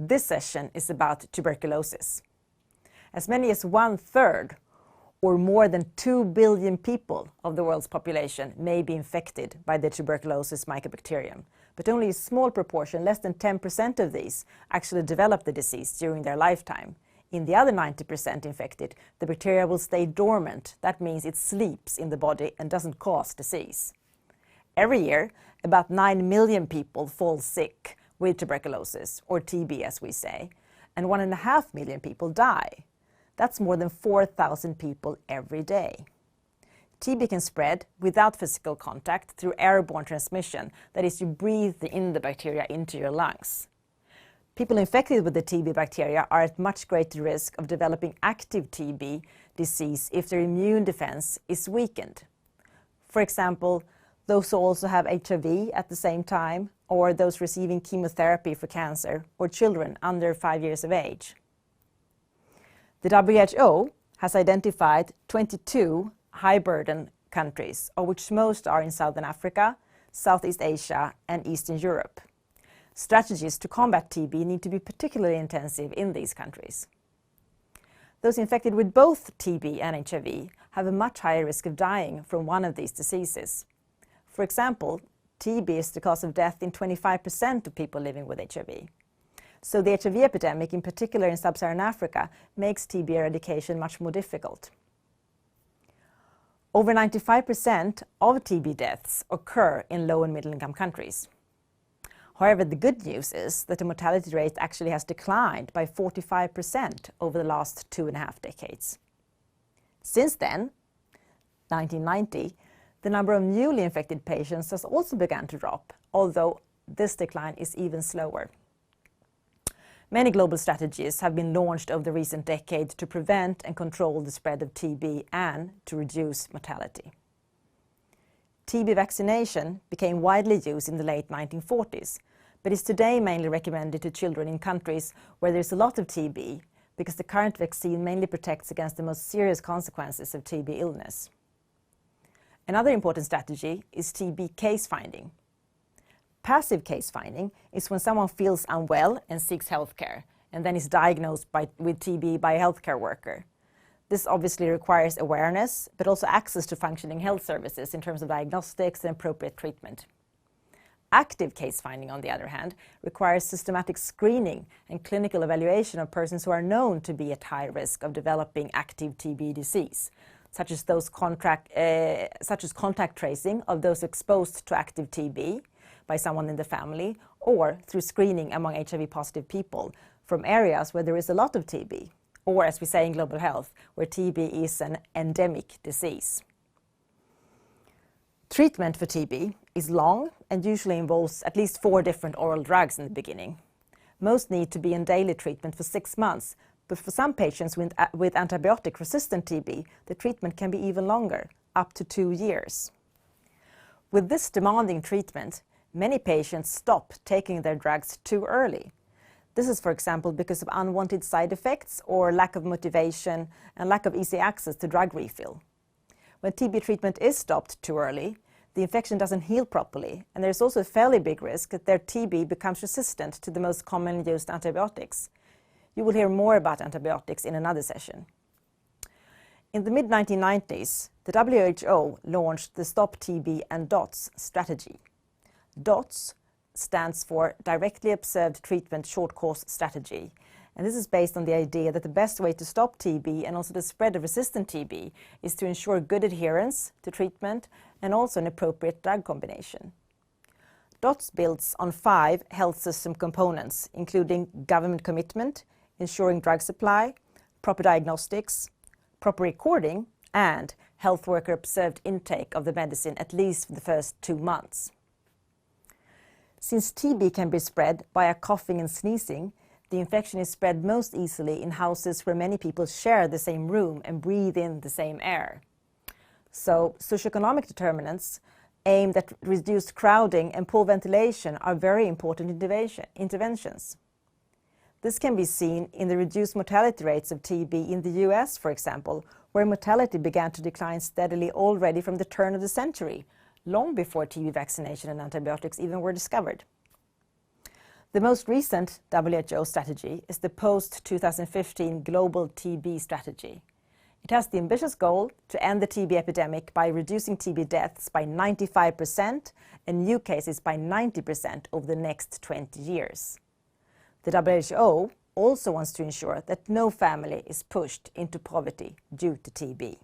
This session is about tuberculosis. As many as 1/3, or more than 2 billion people of the world's population, may be infected by the tuberculosis mycobacterium, but only a small proportion, less than 10% of these, actually develop the disease during their lifetime. In the other 90% infected, the bacteria will stay dormant. That means it sleeps in the body and doesn't cause disease. Every year, about 9 million people fall sick with tuberculosis, or TB as we say, and 1.5 million people die. That's more than 4,000 people every day. TB can spread without physical contact through airborne transmission, that is, you breathe in the bacteria into your lungs. People infected with the TB bacteria are at much greater risk of developing active TB disease if their immune defense is weakened. For example, those who also have HIV at the same time, or those receiving chemotherapy for cancer, or children under 5 years of age. The WHO has identified 22 high-burden countries, of which most are in Southern Africa, Southeast Asia, and Eastern Europe. Strategies to combat TB need to be particularly intensive in these countries. Those infected with both TB and HIV have a much higher risk of dying from one of these diseases. For example, TB is the cause of death in 25% of people living with HIV. So the HIV epidemic, in particular in sub-Saharan Africa, makes TB eradication much more difficult. Over 95% of TB deaths occur in low and middle-income countries. However, the good news is that the mortality rate actually has declined by 45% over the last 2.5 decades. Since then, 1990, the number of newly infected patients has also begun to drop, although this decline is even slower. Many global strategies have been launched over the recent decade to prevent and control the spread of TB and to reduce mortality. TB vaccination became widely used in the late 1940s, but is today mainly recommended to children in countries where there is a lot of TB, because the current vaccine mainly protects against the most serious consequences of TB illness. Another important strategy is TB case finding. Passive case finding is when someone feels unwell and seeks healthcare, and then is diagnosed with TB by a healthcare worker. This obviously requires awareness, but also access to functioning health services in terms of diagnostics and appropriate treatment. Active case finding, on the other hand, requires systematic screening and clinical evaluation of persons who are known to be at high risk of developing active TB disease, such as contact tracing of those exposed to active TB by someone in the family, or through screening among HIV-positive people from areas where there is a lot of TB, or as we say in global health, where TB is an endemic disease. Treatment for TB is long and usually involves at least 4 different oral drugs in the beginning. Most need to be in daily treatment for 6 months, but for some patients with antibiotic-resistant TB, the treatment can be even longer, up to 2 years. With this demanding treatment, many patients stop taking their drugs too early. This is, for example, because of unwanted side effects or lack of motivation and lack of easy access to drug refill. When TB treatment is stopped too early, the infection doesn't heal properly, and there's also a fairly big risk that their TB becomes resistant to the most commonly used antibiotics. You will hear more about antibiotics in another session. In the mid-1990s, the WHO launched the Stop TB and DOTS strategy. DOTS stands for Directly Observed Treatment Short Course Strategy, and this is based on the idea that the best way to stop TB and also the spread of resistant TB is to ensure good adherence to treatment and also an appropriate drug combination. DOTS builds on 5 health system components, including government commitment, ensuring drug supply, proper diagnostics, proper recording, and health worker observed intake of the medicine at least for the first 2 months. Since TB can be spread via coughing and sneezing, the infection is spread most easily in houses where many people share the same room and breathe in the same air. So, socioeconomic determinants aimed at reduced crowding and poor ventilation are very important interventions. This can be seen in the reduced mortality rates of TB in the US, for example, where mortality began to decline steadily already from the turn of the century, long before TB vaccination and antibiotics even were discovered. The most recent WHO strategy is the post-2015 Global TB strategy. It has the ambitious goal to end the TB epidemic by reducing TB deaths by 95% and new cases by 90% over the next 20 years. The WHO also wants to ensure that no family is pushed into poverty due to TB.